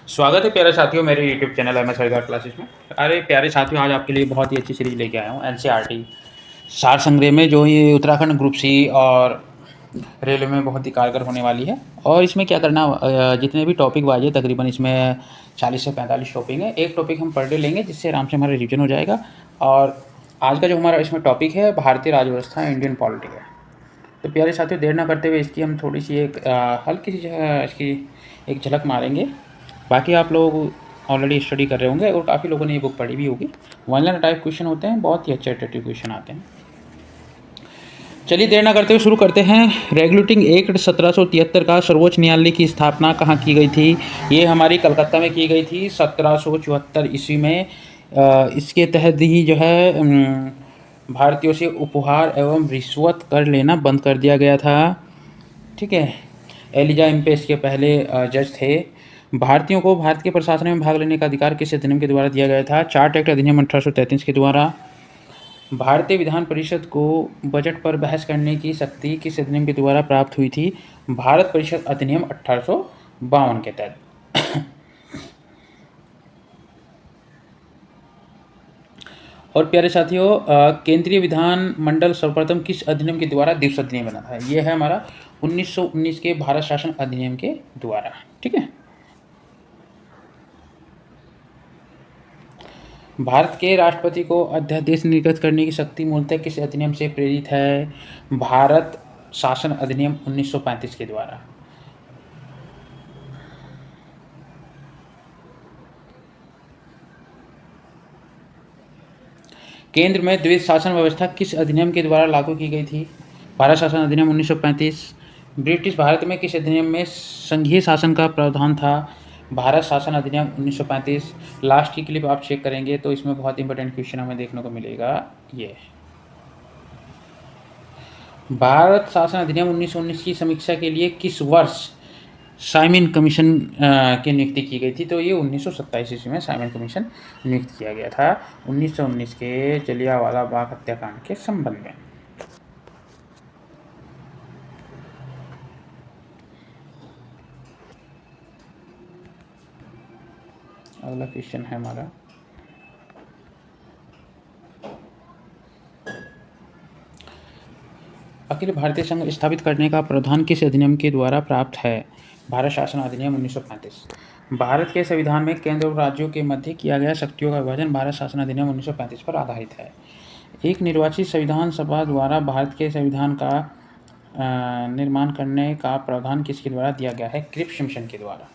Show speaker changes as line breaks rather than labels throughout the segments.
स्वागत है प्यारे साथियों मेरे YouTube channel M S Haridwar classes में। अरे प्यारे साथियों, आज आपके लिए बहुत ही अच्छी सीरीज लेके आया हूँ एनसीईआरटी सार संग्रह में, जो ये उत्तराखंड ग्रुप सी और रेलवे में बहुत ही कारगर होने वाली है। और इसमें क्या करना, जितने भी टॉपिक वाइज है तकरीबन इसमें 40 से 45 टॉपिक है। एक टॉपिक हम पर डे लेंगे जिससे आराम से हमारा रिविजन हो जाएगा। और आज का जो हमारा इसमें टॉपिक है भारतीय राज्यव्यवस्था इंडियन पॉलिटी है। तो प्यारे साथियों, देर ना करते हुए इसकी हम थोड़ी सी एक हल्की सी जो है इसकी एक झलक मारेंगे। बाकी आप लोग ऑलरेडी स्टडी कर रहे होंगे और काफ़ी लोगों ने ये बुक पढ़ी भी होगी। वन लाइन टाइप क्वेश्चन होते हैं, बहुत ही अच्छे अट्रैक्टिव क्वेश्चन आते हैं। चलिए देर ना करते हुए शुरू करते हैं। रेगुलेटिंग एक्ट 1773 का सर्वोच्च न्यायालय की स्थापना कहाँ की गई थी? ये हमारी कलकत्ता में की गई थी 1774 ईस्वी में। इसके तहत ही जो है भारतीयों से उपहार एवं रिश्वत कर लेना बंद कर दिया गया था। ठीक है। एलिजा इम्पे इसके पहले जज थे। भारतीयों को भारत के प्रशासन में भाग लेने का अधिकार किस अधिनियम के द्वारा दिया गया था? चार्ट एक्ट अधिनियम 1833 के द्वारा। भारतीय विधान परिषद को बजट पर बहस करने की शक्ति किस अधिनियम के द्वारा प्राप्त हुई थी? भारत परिषद अधिनियम 1852 के तहत। और प्यारे साथियों, केंद्रीय विधान मंडल सर्वप्रथम किस अधिनियम के द्वारा दिवस अधिनियम बना था? ये है हमारा 1919 के भारत शासन अधिनियम के द्वारा। ठीक है। भारत के राष्ट्रपति को अध्यादेश निर्गत करने की शक्ति मूलतः किस अधिनियम से प्रेरित है? भारत शासन अधिनियम 1935 के द्वारा। केंद्र में द्वैध शासन व्यवस्था किस अधिनियम के द्वारा लागू की गई थी? भारत शासन अधिनियम 1935। ब्रिटिश भारत में किस अधिनियम में संघीय शासन का प्रावधान था? भारत शासन अधिनियम 1935। लास्ट की क्लिप आप चेक करेंगे तो इसमें बहुत इंपॉर्टेंट क्वेश्चन हमें देखने को मिलेगा। ये भारत शासन अधिनियम 1919 की समीक्षा के लिए किस वर्ष साइमन कमीशन की नियुक्ति की गई थी? तो ये 1927 ईस्वी में साइमन कमीशन नियुक्त किया गया था 1919 के जलियांवाला बाग हत्याकांड के संबंध में। अगला क्वेश्चन है हमारा, अखिल भारतीय संघ स्थापित करने का प्रावधान किस अधिनियम के द्वारा प्राप्त है? भारत शासन अधिनियम 1935। भारत के संविधान में केंद्र और राज्यों के मध्य किया गया शक्तियों का विभाजन भारत शासन अधिनियम 1935 पर आधारित है। एक निर्वाचित संविधान सभा द्वारा भारत के संविधान का निर्माण करने का प्रावधान किसके द्वारा दिया गया है? क्रिप्स मिशन के द्वारा।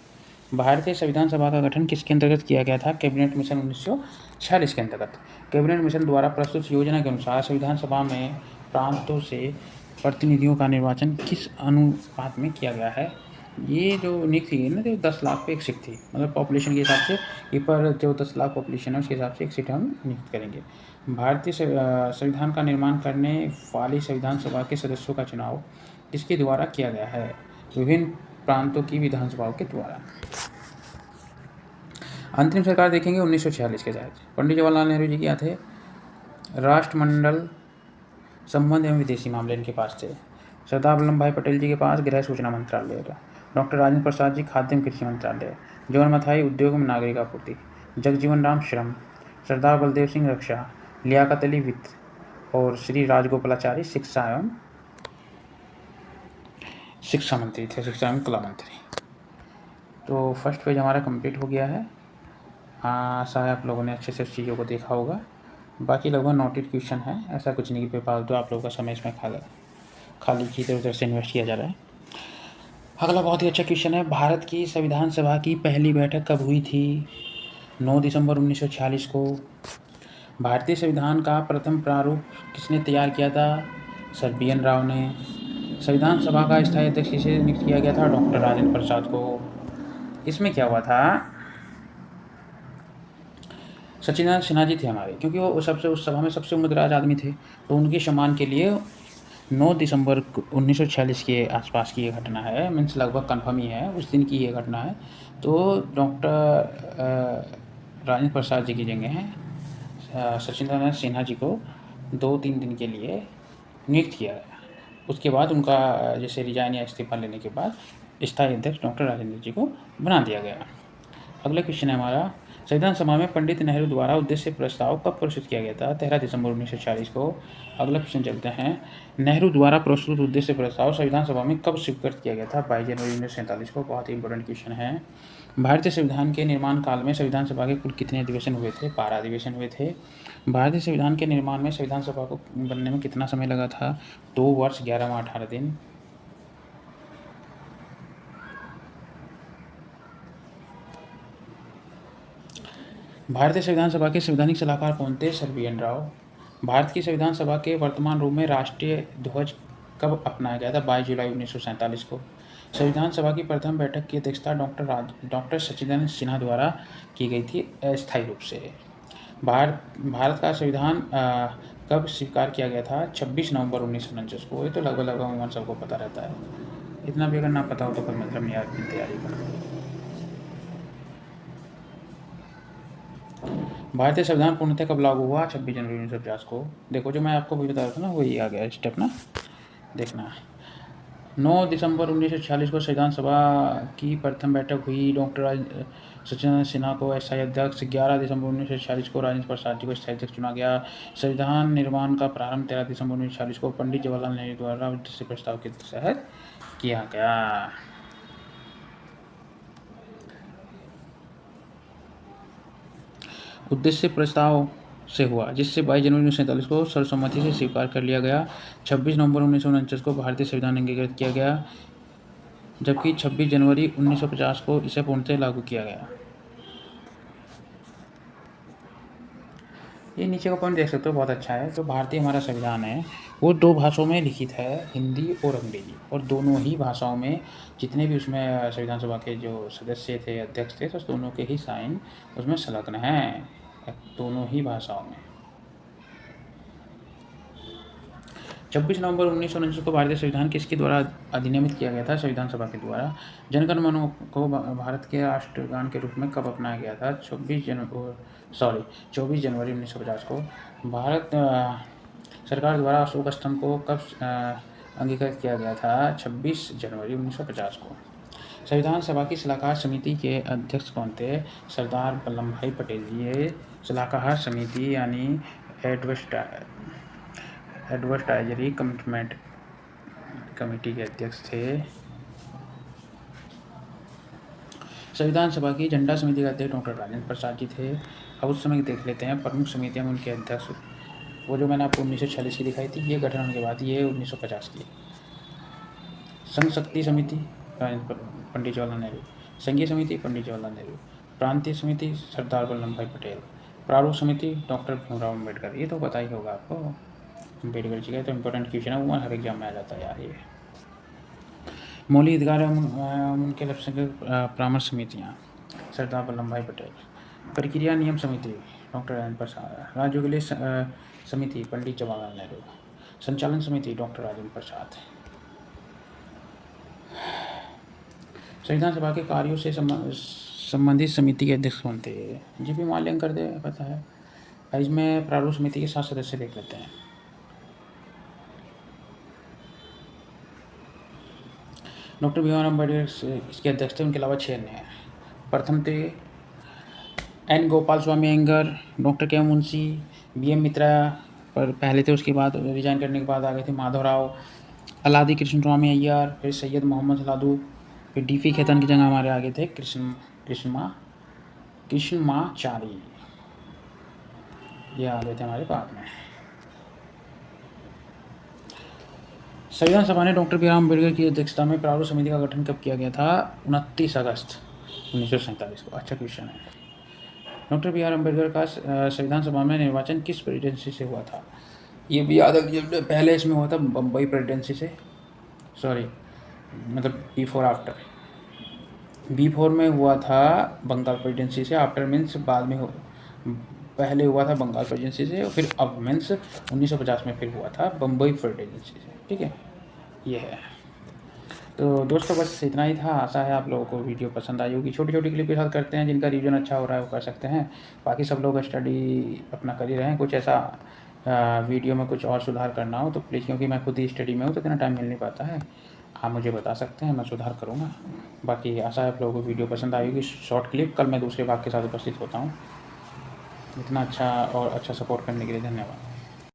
भारतीय संविधान सभा का गठन किसके अंतर्गत किया गया था? कैबिनेट मिशन 1946 के अंतर्गत। कैबिनेट मिशन द्वारा प्रस्तुत योजना के अनुसार संविधान सभा में प्रांतों से प्रतिनिधियों का निर्वाचन किस अनुपात में किया गया है? ये जो नियुक्त की गई ना, तो 10 लाख पे एक सीट थी, मतलब पॉपुलेशन के हिसाब से ये पर जो 10 लाख पॉपुलेशन है उसके हिसाब से एक सीट हम नियुक्त करेंगे। भारतीय संविधान का निर्माण करने वाली संविधान सभा के सदस्यों का चुनाव किसके द्वारा किया गया है? विभिन्न प्रांतों की विधानसभाओं के द्वारा। अंतरिम सरकार देखेंगे 1946 के तहत। पंडित जवाहरलाल नेहरू जी क्या थे? राष्ट्रमंडल संबंध एवं विदेशी मामले इनके पास थे। सरदार वल्लभ भाई पटेल जी के पास गृह सूचना मंत्रालय था। डॉक्टर राजेंद्र प्रसाद जी खाद्य एवं कृषि मंत्रालय। जगन मथाई उद्योग एवं नागरिक आपूर्ति। जगजीवन राम श्रम। सरदार बलदेव सिंह रक्षा। लियाकत अली वित्त। और श्री राजगोपालाचारी शिक्षा एवं शिक्षा मंत्री थे, शिक्षा एवं कला मंत्री। तो फर्स्ट पेज हमारा कंप्लीट हो गया है। आशा है आप लोगों ने अच्छे से उस चीज़ों को देखा होगा। बाकी लगभग नोटेड क्वेश्चन है, ऐसा कुछ नहीं कि बेफालतू आप लोगों का समय इसमें खाली की इधर उधर से इन्वेस्ट किया जा रहा है। अगला बहुत ही अच्छा क्वेश्चन है, भारत की संविधान सभा की पहली बैठक कब हुई थी? 9 दिसंबर 1946 को। भारतीय संविधान का प्रथम प्रारूप किसने तैयार किया था? सर BN राव ने। संविधान सभा का स्थायी अध्यक्ष किसे नियुक्त किया गया था? डॉक्टर राजेंद्र प्रसाद को। इसमें क्या हुआ था, सचिदानंद सिन्हा जी थे हमारे, क्योंकि वो सबसे उस सभा में सबसे उम्रदराज आदमी थे, तो उनके सम्मान के लिए 9 दिसंबर 1946 के आसपास की ये घटना है, मीन्स लगभग कन्फर्म ही है, उस दिन की ये घटना है। तो डॉक्टर राजेंद्र प्रसाद जी की जगह हैं सचिदानंद सिन्हा जी को 2-3 दिन के लिए नियुक्त किया गया। उसके बाद उनका जैसे रिजाइन या इस्तीफा लेने के बाद स्थायी अध्यक्ष डॉक्टर राजेंद्र जी को बना दिया गया। अगला क्वेश्चन है हमारा, संविधान सभा में पंडित नेहरू द्वारा उद्देश्य प्रस्ताव कब प्रस्तुत किया गया था? 13 दिसंबर 1946 को। अगला क्वेश्चन चलते हैं, नेहरू द्वारा प्रस्तुत उद्देश्य प्रस्ताव संविधान सभा में कब स्वीकृत किया गया था? 22 जनवरी 1947 को। बहुत ही इंपॉर्टेंट क्वेश्चन है। भारतीय संविधान के निर्माण काल में संविधान सभा के कुल कितने अधिवेशन हुए थे? 12 अधिवेशन हुए थे। भारतीय संविधान के निर्माण में संविधान सभा को बनने में कितना समय लगा था? 2 वर्ष 11 माह 18 दिन। भारतीय संविधान सभा के संवैधानिक सलाहकार कौन थे? Sir B N Rau. Bharat की संविधान सभा के वर्तमान रूप में राष्ट्रीय ध्वज कब अपनाया गया था? 22 जुलाई 1947 को। संविधान सभा की प्रथम बैठक की अध्यक्षता डॉक्टर सच्चिदानंद सिन्हा द्वारा की गई थी अस्थायी रूप से। भारत का संविधान कब स्वीकार किया गया था? 26 नवंबर 1949 को। ये तो लगभग अमूमन सबको पता रहता है, इतना भी अगर ना पता हो तो कोई मतलब नहीं अपनी तैयारी का। भारतीय संविधान पूर्णतः कब लागू हुआ? 26 जनवरी 1950 को। देखो जो मैं आपको बता रहा था ना वही आ गया स्टेप ना, देखना। 9 दिसंबर 1946 को संविधान सभा की प्रथम बैठक हुई। डॉक्टर सच्चिदानंद सिन्हा को अस्थायी अध्यक्ष। 11 दिसंबर 1946 को राजेंद्र प्रसाद जी को स्थायी अध्यक्ष चुना गया। संविधान निर्माण का प्रारंभ 13 दिसंबर 1946 को पंडित जवाहरलाल नेहरू द्वारा उद्देश्य प्रस्ताव के तहत किया गया। उद्देश्य प्रस्ताव से हुआ, जिससे 22 जनवरी 1947 को सर्वसम्मति से स्वीकार कर लिया गया। 26 नवंबर 1949 को भारतीय संविधान अंगीकृत किया गया, जबकि 26 जनवरी 1950 को इसे पूर्णतः लागू किया गया। ये नीचे का पॉइंट देख सकते हो, बहुत अच्छा है। जो भारतीय हमारा संविधान है वो 2 भाषाओं में लिखित है, हिंदी और अंग्रेजी, और दोनों ही भाषाओं में जितने भी उसमें संविधान सभा के जो सदस्य थे, अध्यक्ष थे, तो दोनों के ही साइन उसमें संलग्न हैं, दोनों ही भाषाओं में। 26 नवंबर 1949 को भारतीय संविधान किसके द्वारा अधिनियमित किया गया था? संविधान सभा के द्वारा। जनगण मन को भारत के राष्ट्रगान के रूप में कब अपनाया गया था? 24 जनवरी 1950 को। भारत सरकार द्वारा अशोक स्तंभ को कब अंगीकृत किया गया था? 26 जनवरी 1950 को। संविधान सभा की सलाहकार समिति के अध्यक्ष कौन थे? सरदार वल्लभ भाई पटेल जी। ये सलाहकार समिति यानी एडवाइजरी कमिटमेंट कमेटी के अध्यक्ष थे। संविधान सभा की झंडा समिति के अध्यक्ष डॉक्टर राजेंद्र प्रसाद जी थे। अब उस समय देख लेते हैं प्रमुख समितियां, उनके अध्यक्ष। वो जो मैंने आपको 1946 की दिखाई थी, ये गठन होने के बाद ये 1950 की। संघ शक्ति समिति पंडित जवाहरलाल नेहरू। संघीय समिति पंडित जवाहरलाल नेहरू। प्रांतीय समिति सरदार वल्लभ भाई पटेल। प्रारूप समिति डॉक्टर भीमराव अम्बेडकर। ये तो पता ही होगा आपको, अम्बेडकर जी का तो इम्पोर्टेंट क्वेश्चन है, वो हर एग्जाम में आ जाता है यार। ये मौलिक अधिकार उनके परामर्श समितियाँ सरदार वल्लभ भाई पटेल। प्रक्रिया नियम समिति डॉक्टर राजेंद्र प्रसाद। राज्यों के लिए समिति पंडित जवाहरलाल नेहरू। संचालन समिति डॉक्टर राजेंद्र प्रसाद। संविधान सभा के कार्यों से संबंधित समिति के अध्यक्ष कौन थे? जीपी माल्यंकर दे, पता है। इसमें प्रारूप समिति के 7 सदस्य देख लेते हैं। डॉक्टर भीमराव अम्बेडकर इसके अध्यक्ष थे, उनके अलावा 6 अन्य हैं। प्रथम थे एन गोपाल स्वामी अयंगर, डॉक्टर के मुंशी, बी.एम. मित्रा पर पहले थे, उसके बाद रिजाइन करने के बाद आ गए थे माधवराव, अलादी कृष्ण स्वामी अय्यर, फिर सैयद मोहम्मद सलादू, फिर डी.पी. खेतन की जगह हमारे आगे थे कृष्णमाचारी, ये आ गए थे हमारे बाद में। संविधान सभा ने डॉक्टर भीमराव अम्बेडकर की अध्यक्षता में प्रारूप समिति का गठन कब किया गया था? 29 अगस्त 1947 को। अच्छा क्वेश्चन है। डॉक्टर बी आर अम्बेडकर का संविधान सभा में निर्वाचन किस प्रेसिडेंसी से हुआ था? ये भी याद रखिए, पहले इसमें हुआ था बम्बई प्रेसिडेंसी से, सॉरी मतलब बिफोर आफ्टर। B4 में हुआ था बंगाल प्रेसिडेंसी से, आफ्टर मीन्स बाद में पहले हुआ था बंगाल प्रेसिडेंसी से, और फिर अब मीन्स 1950 में फिर हुआ था बम्बई प्रेसिडेंसी से। ठीक है, ये है। तो दोस्तों बस इतना ही था। आशा है आप लोगों को वीडियो पसंद आई होगी। छोटी छोटी क्लिप के साथ करते हैं, जिनका रिवीजन अच्छा हो रहा है वो कर सकते हैं। बाकी सब लोग स्टडी अपना कर ही रहे हैं। कुछ ऐसा वीडियो में कुछ और सुधार करना हो तो प्लीज़, क्योंकि मैं खुद ही स्टडी में हूँ तो इतना टाइम मिल नहीं पाता है। आप मुझे बता सकते हैं, मैं सुधार करूँगा। बाकी आशा है आप लोगों को वीडियो पसंद आई होगी, शॉर्ट क्लिप। कल मैं दूसरे भाग के साथ उपस्थित होता हूँ। इतना अच्छा और अच्छा सपोर्ट करने के लिए धन्यवाद।